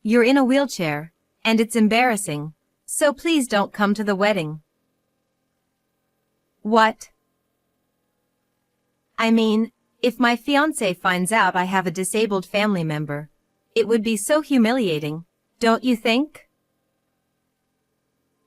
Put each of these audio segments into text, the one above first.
You're in a wheelchair, and it's embarrassing, so please don't come to the wedding. What? I mean, if my fiancé finds out I have a disabled family member, it would be so humiliating, don't you think?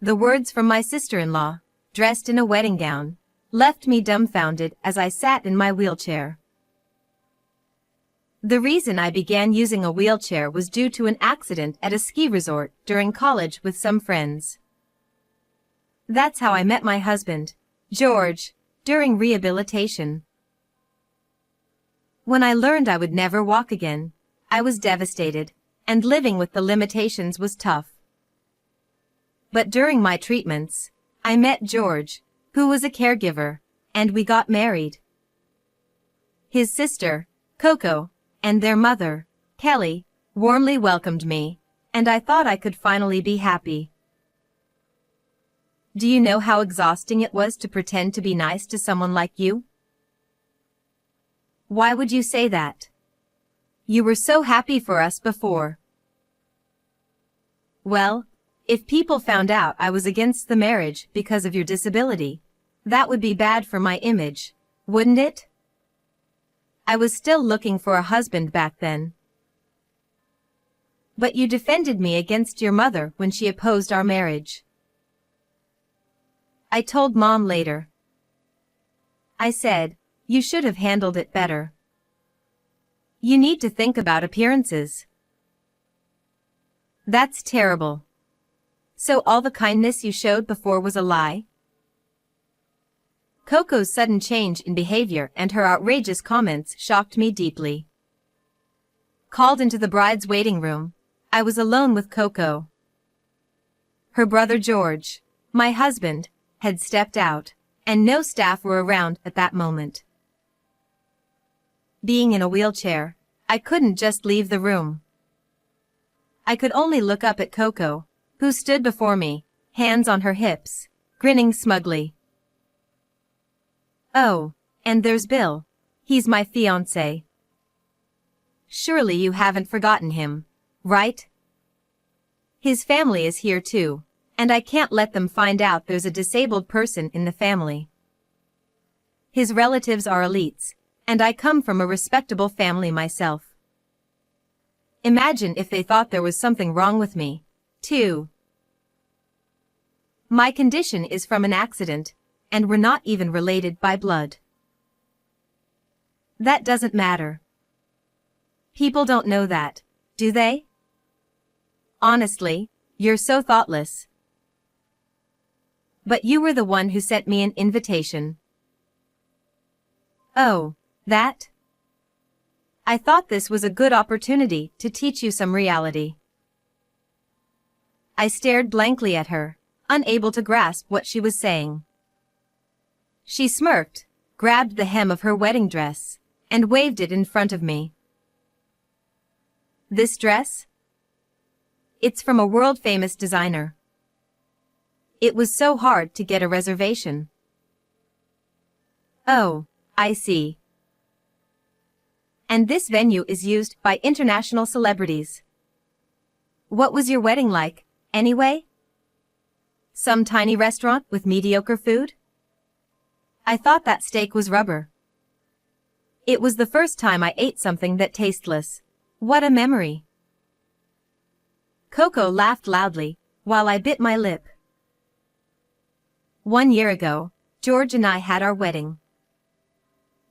The words from my sister-in-law, dressed in a wedding gown, left me dumbfounded as I sat in my wheelchair. The reason I began using a wheelchair was due to an accident at a ski resort during college with some friends. That's how I met my husband, George, during rehabilitation. When I learned I would never walk again, I was devastated, and living with the limitations was tough. But during my treatments, I met George, who was a caregiver, and we got married. His sister, Coco, and their mother, Kelly, warmly welcomed me, and I thought I could finally be happy. Do you know how exhausting it was to pretend to be nice to someone like you? Why would you say that? You were so happy for us before. Well, if people found out I was against the marriage because of your disability, that would be bad for my image, wouldn't it? I was still looking for a husband back then. But you defended me against your mother when she opposed our marriage. I told Mom later. I said, you should have handled it better. You need to think about appearances. That's terrible. So all the kindness you showed before was a lie? Coco's sudden change in behavior and her outrageous comments shocked me deeply. Called into the bride's waiting room, I was alone with Coco. Her brother George, my husband, had stepped out, and no staff were around at that moment. Being in a wheelchair, I couldn't just leave the room. I could only look up at Coco, who stood before me, hands on her hips, grinning smugly. Oh, and there's Bill. He's my fiancé. Surely you haven't forgotten him, right? His family is here too, and I can't let them find out there's a disabled person in the family. His relatives are elites, and I come from a respectable family myself. Imagine if they thought there was something wrong with me, too. My condition is from an accident, and we're not even related by blood. That doesn't matter. People don't know that, do they? Honestly, you're so thoughtless. But you were the one who sent me an invitation. Oh, that? I thought this was a good opportunity to teach you some reality. I stared blankly at her, unable to grasp what she was saying. She smirked, grabbed the hem of her wedding dress, and waved it in front of me. This dress? It's from a world-famous designer. It was so hard to get a reservation. Oh, I see. And this venue is used by international celebrities. What was your wedding like, anyway? Some tiny restaurant with mediocre food? I thought that steak was rubber. It was the first time I ate something that tasteless. What a memory. Coco laughed loudly, while I bit my lip. 1 year ago, George and I had our wedding.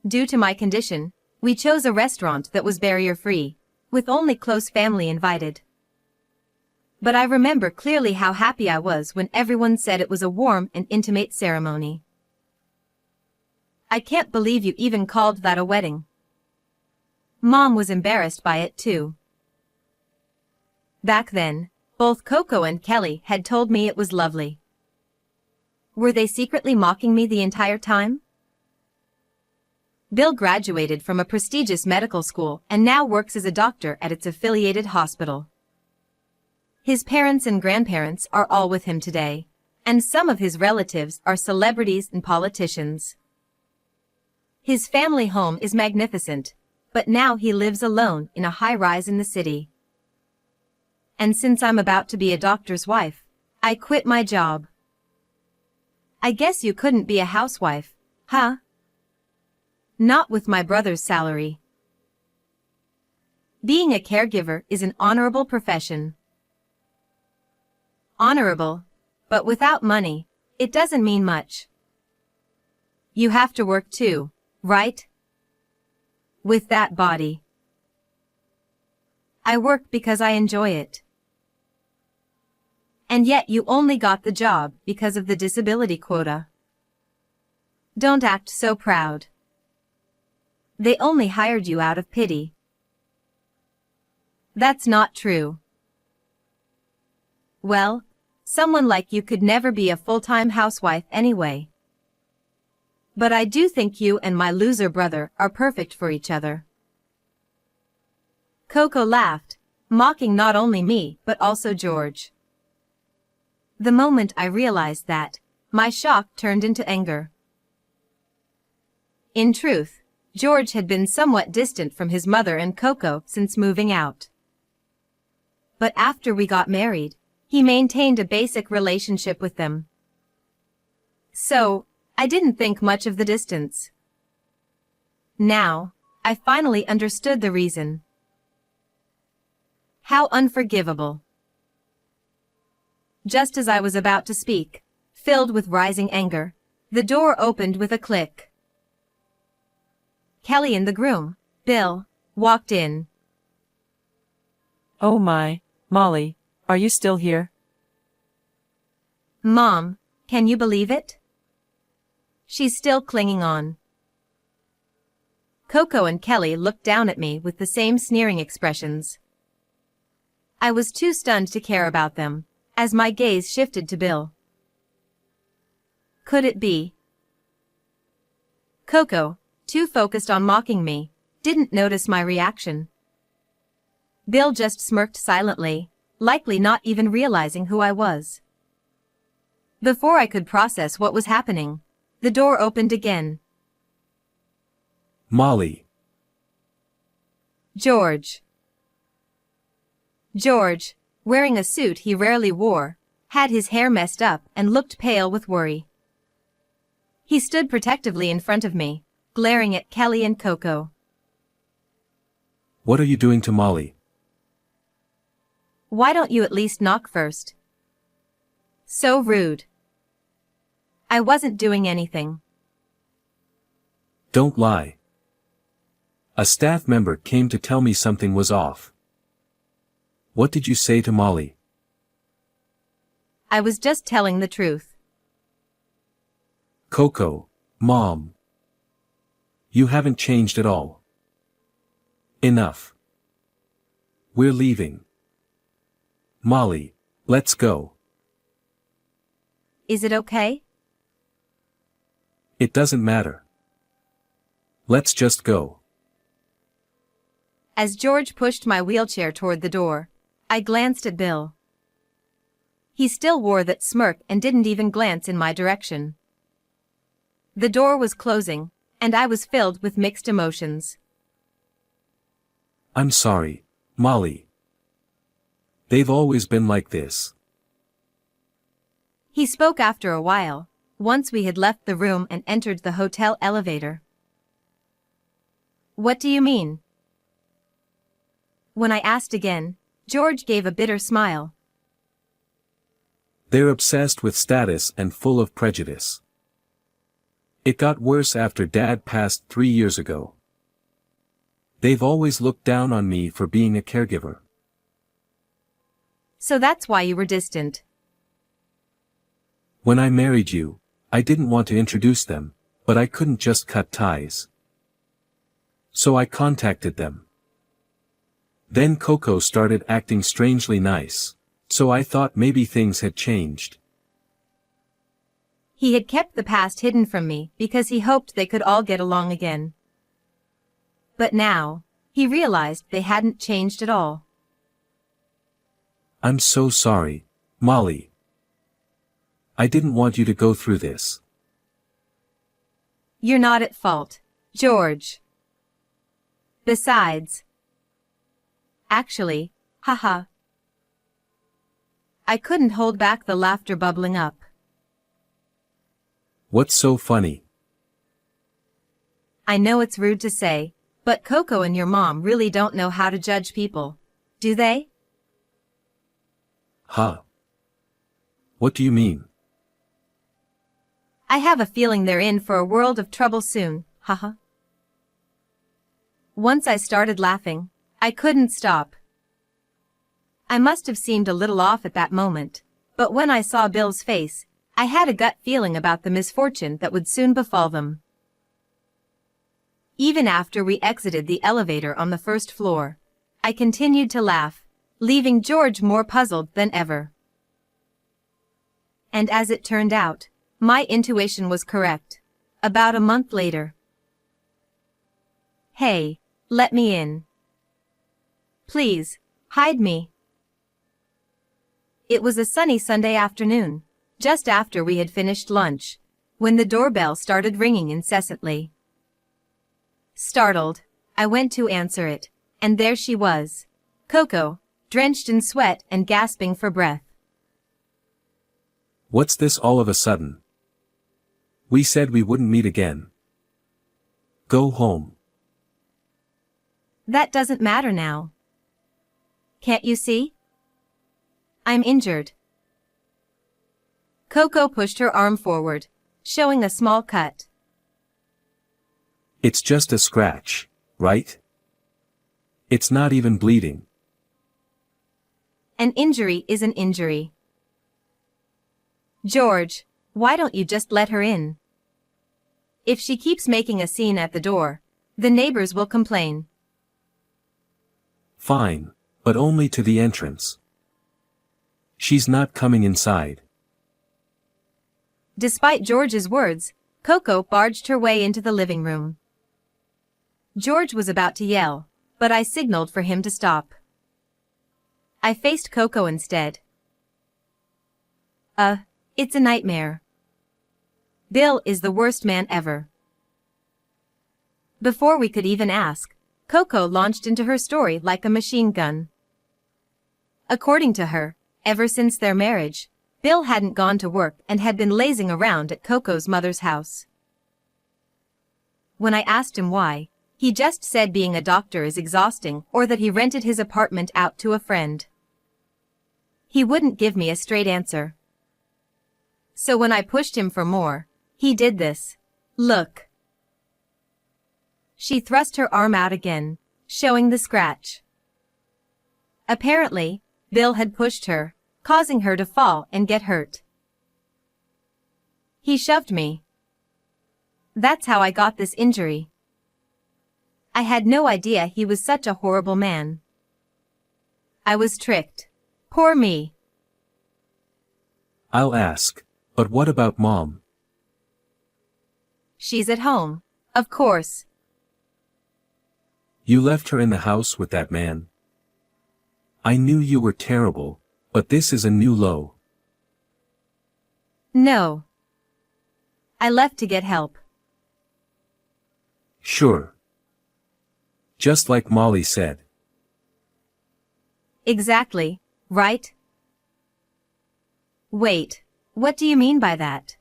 Due to my condition, we chose a restaurant that was barrier-free, with only close family invited. But I remember clearly how happy I was when everyone said it was a warm and intimate ceremony. I can't believe you even called that a wedding. Mom was embarrassed by it too. Back then, both Coco and Kelly had told me it was lovely. Were they secretly mocking me the entire time? Bill graduated from a prestigious medical school and now works as a doctor at its affiliated hospital. His parents and grandparents are all with him today, and some of his relatives are celebrities and politicians. His family home is magnificent, but now he lives alone in a high-rise in the city. and since I'm about to be a doctor's wife, I quit my job. I guess you couldn't be a housewife, huh? Not with my brother's salary. Being a caregiver is an honorable profession. Honorable, but without money, it doesn't mean much. You have to work too, right? With that body. I work because I enjoy it. And yet you only got the job because of the disability quota. Don't act so proud. They only hired you out of pity. That's not true. Well, someone like you could never be a full-time housewife anyway. But I do think you and my loser brother are perfect for each other. Coco laughed, mocking not only me but also George. The moment I realized that, my shock turned into anger. In truth, George had been somewhat distant from his mother and Coco since moving out. But after we got married, he maintained a basic relationship with them. So, I didn't think much of the distance. Now, I finally understood the reason. How unforgivable. Just as I was about to speak, filled with rising anger, the door opened with a click. Kelly and the groom, Bill, walked in. Oh my, Molly, are you still here? Mom, can you believe it? She's still clinging on. Coco and Kelly looked down at me with the same sneering expressions. I was too stunned to care about them, as my gaze shifted to Bill. Could it be? Coco, too focused on mocking me, didn't notice my reaction. Bill just smirked silently, likely not even realizing who I was. Before I could process what was happening, the door opened again. Molly. George. George, wearing a suit he rarely wore, had his hair messed up and looked pale with worry. He stood protectively in front of me, glaring at Kelly and Coco. What are you doing to Molly? Why don't you at least knock first? So rude. I wasn't doing anything. Don't lie. A staff member came to tell me something was off. What did you say to Molly? I was just telling the truth. Coco, Mom. You haven't changed at all. Enough. We're leaving. Molly, let's go. Is it okay? It doesn't matter. Let's just go. As George pushed my wheelchair toward the door, I glanced at Bill. He still wore that smirk and didn't even glance in my direction. The door was closing, and I was filled with mixed emotions. I'm sorry, Molly. They've always been like this. He spoke after a while, once we had left the room and entered the hotel elevator. What do you mean? When I asked again, George gave a bitter smile. They're obsessed with status and full of prejudice. It got worse after Dad passed 3 years ago. They've always looked down on me for being a caregiver. So that's why you were distant. When I married you, I didn't want to introduce them, but I couldn't just cut ties. So I contacted them. Then Coco started acting strangely nice, so I thought maybe things had changed. He had kept the past hidden from me because he hoped they could all get along again. But now, he realized they hadn't changed at all. I'm so sorry, Molly. I didn't want you to go through this. You're not at fault, George. Besides... Actually, haha. I couldn't hold back the laughter bubbling up. What's so funny? I know it's rude to say, but Coco and your mom really don't know how to judge people, do they? Huh? What do you mean? I have a feeling they're in for a world of trouble soon, haha. Once I started laughing, I couldn't stop. I must have seemed a little off at that moment, but when I saw Bill's face, I had a gut feeling about the misfortune that would soon befall them. Even after we exited the elevator on the first floor, I continued to laugh, leaving George more puzzled than ever. And as it turned out, my intuition was correct. About a month later. Hey, let me in. Please, hide me. It was a sunny Sunday afternoon, just after we had finished lunch, when the doorbell started ringing incessantly. Startled, I went to answer it, and there she was, Coco, drenched in sweat and gasping for breath. What's this all of a sudden? We said we wouldn't meet again. Go home. That doesn't matter now. Can't you see? I'm injured. Coco pushed her arm forward, showing a small cut. It's just a scratch, right? It's not even bleeding. An injury is an injury. George, why don't you just let her in? If she keeps making a scene at the door, the neighbors will complain. Fine, but only to the entrance. She's not coming inside. Despite George's words, Coco barged her way into the living room. George was about to yell, but I signaled for him to stop. I faced Coco instead. It's a nightmare. Bill is the worst man ever. Before we could even ask, Coco launched into her story like a machine gun. According to her, ever since their marriage, Bill hadn't gone to work and had been lazing around at Coco's mother's house. When I asked him why, he just said being a doctor is exhausting or that he rented his apartment out to a friend. He wouldn't give me a straight answer. So when I pushed him for more, he did this. Look. She thrust her arm out again, showing the scratch. Apparently, Bill had pushed her, causing her to fall and get hurt. He shoved me. That's how I got this injury. I had no idea he was such a horrible man. I was tricked. Poor me. I'll ask, but what about Mom? She's at home, of course. You left her in the house with that man. I knew you were terrible, but this is a new low. No. I left to get help. Sure. Just like Molly said. Exactly, right? Wait, what do you mean by that?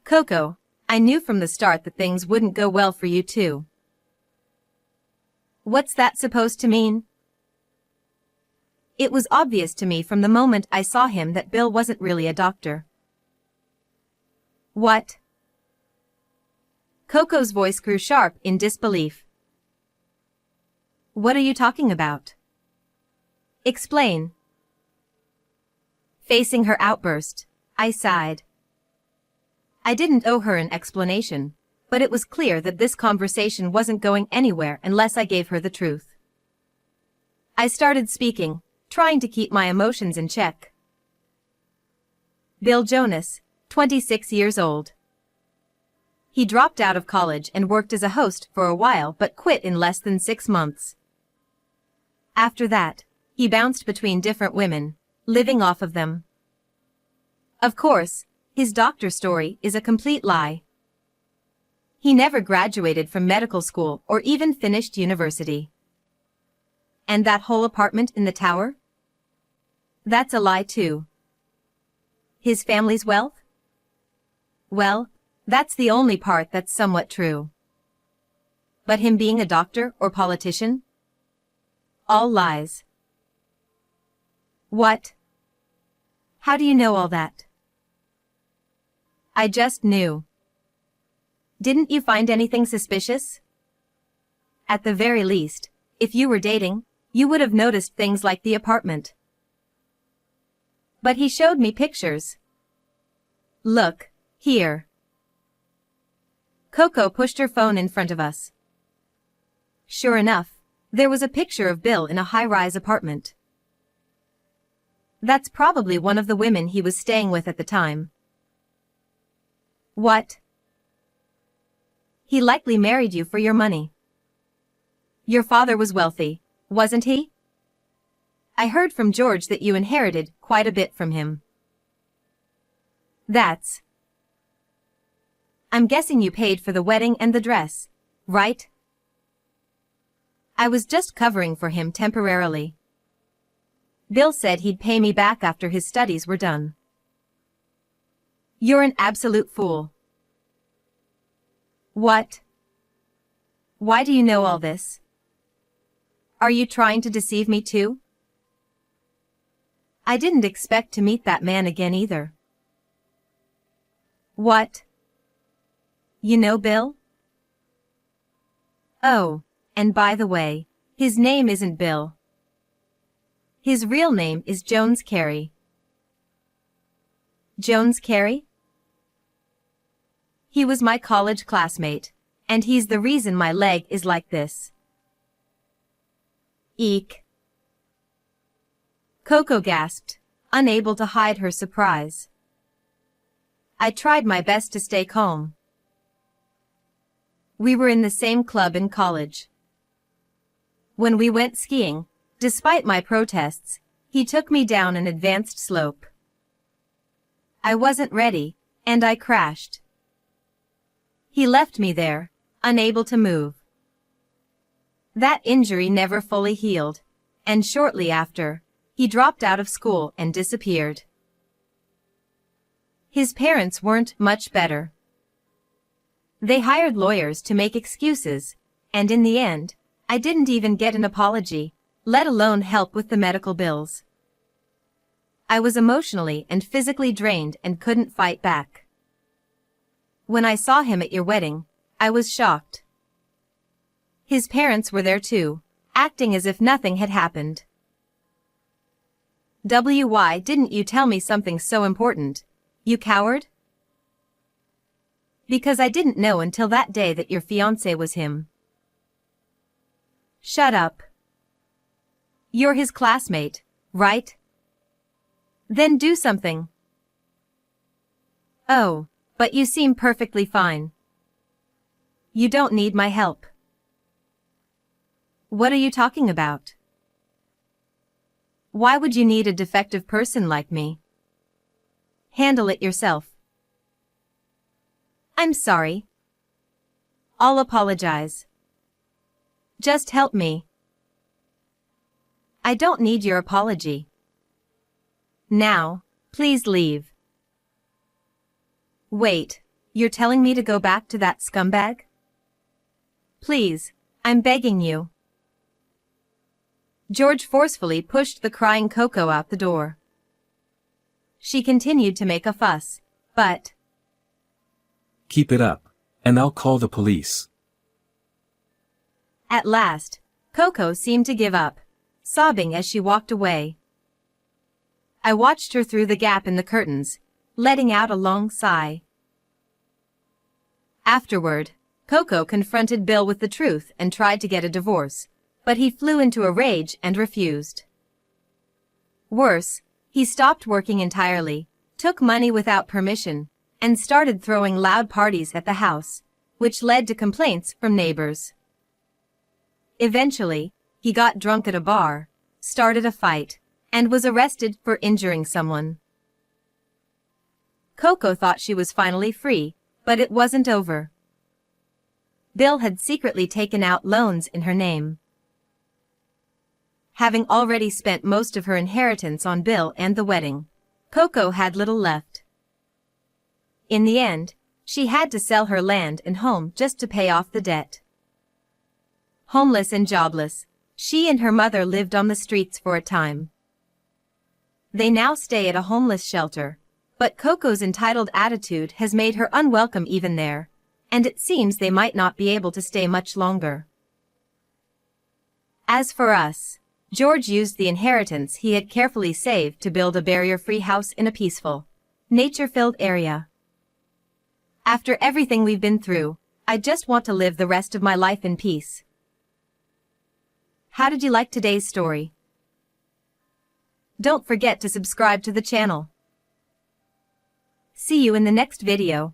Coco, I knew from the start that things wouldn't go well for you too. What's that supposed to mean? It was obvious to me from the moment I saw him that Bill wasn't really a doctor. What? Coco's voice grew sharp in disbelief. What are you talking about? Explain. Facing her outburst, I sighed. I didn't owe her an explanation, but it was clear that this conversation wasn't going anywhere unless I gave her the truth. I started speaking, trying to keep my emotions in check. Bill Jonas, 26 years old. He dropped out of college and worked as a host for a while but quit in less than 6 months. After that, he bounced between different women, living off of them. Of course, his doctor story is a complete lie. He never graduated from medical school or even finished university. And that whole apartment in the tower? That's a lie too. His family's wealth? Well, that's the only part that's somewhat true. But him being a doctor or politician? All lies. What? How do you know all that? I just knew. Didn't you find anything suspicious? At the very least, if you were dating, you would have noticed things like the apartment. But he showed me pictures. Look, here. Coco pushed her phone in front of us. Sure enough, there was a picture of Bill in a high-rise apartment. That's probably one of the women he was staying with at the time. What? He likely married you for your money. Your father was wealthy, wasn't he? I heard from George that you inherited quite a bit from him. I'm guessing you paid for the wedding and the dress, right? I was just covering for him temporarily. Bill said he'd pay me back after his studies were done. You're an absolute fool. What? Why do you know all this? Are you trying to deceive me too? I didn't expect to meet that man again either. What? You know Bill? Oh, and by the way, his name isn't Bill. His real name is Jones Carey. Jones Carey? He was my college classmate, and he's the reason my leg is like this. Eek. Coco gasped, unable to hide her surprise. I tried my best to stay calm. We were in the same club in college. When we went skiing, despite my protests, he took me down an advanced slope. I wasn't ready, and I crashed. He left me there, unable to move. That injury never fully healed, and shortly after, he dropped out of school and disappeared. His parents weren't much better. They hired lawyers to make excuses, and in the end, I didn't even get an apology, let alone help with the medical bills. I was emotionally and physically drained and couldn't fight back. When I saw him at your wedding, I was shocked. His parents were there too, acting as if nothing had happened. Why didn't you tell me something so important, you coward? Because I didn't know until that day that your fiancé was him. Shut up. You're his classmate, right? Then do something. Oh, but you seem perfectly fine. You don't need my help. What are you talking about? Why would you need a defective person like me? Handle it yourself. I'm sorry. I'll apologize. Just help me. I don't need your apology. Now, please leave. Wait, you're telling me to go back to that scumbag? Please, I'm begging you. George forcefully pushed the crying Coco out the door. She continued to make a fuss, but... Keep it up, and I'll call the police. At last, Coco seemed to give up, sobbing as she walked away. I watched her through the gap in the curtains, letting out a long sigh. Afterward, Coco confronted Bill with the truth and tried to get a divorce, but he flew into a rage and refused. Worse, he stopped working entirely, took money without permission, and started throwing loud parties at the house, which led to complaints from neighbors. Eventually, he got drunk at a bar, started a fight, and was arrested for injuring someone. Coco thought she was finally free, but it wasn't over. Bill had secretly taken out loans in her name. having already spent most of her inheritance on Bill and the wedding. Coco had little left. In the end, she had to sell her land and home just to pay off the debt. Homeless and jobless, she and her mother lived on the streets for a time. They now stay at a homeless shelter, but Coco's entitled attitude has made her unwelcome even there, and it seems they might not be able to stay much longer. As for us, George used the inheritance he had carefully saved to build a barrier-free house in a peaceful, nature-filled area. After everything we've been through, I just want to live the rest of my life in peace. How did you like today's story? Don't forget to subscribe to the channel. See you in the next video.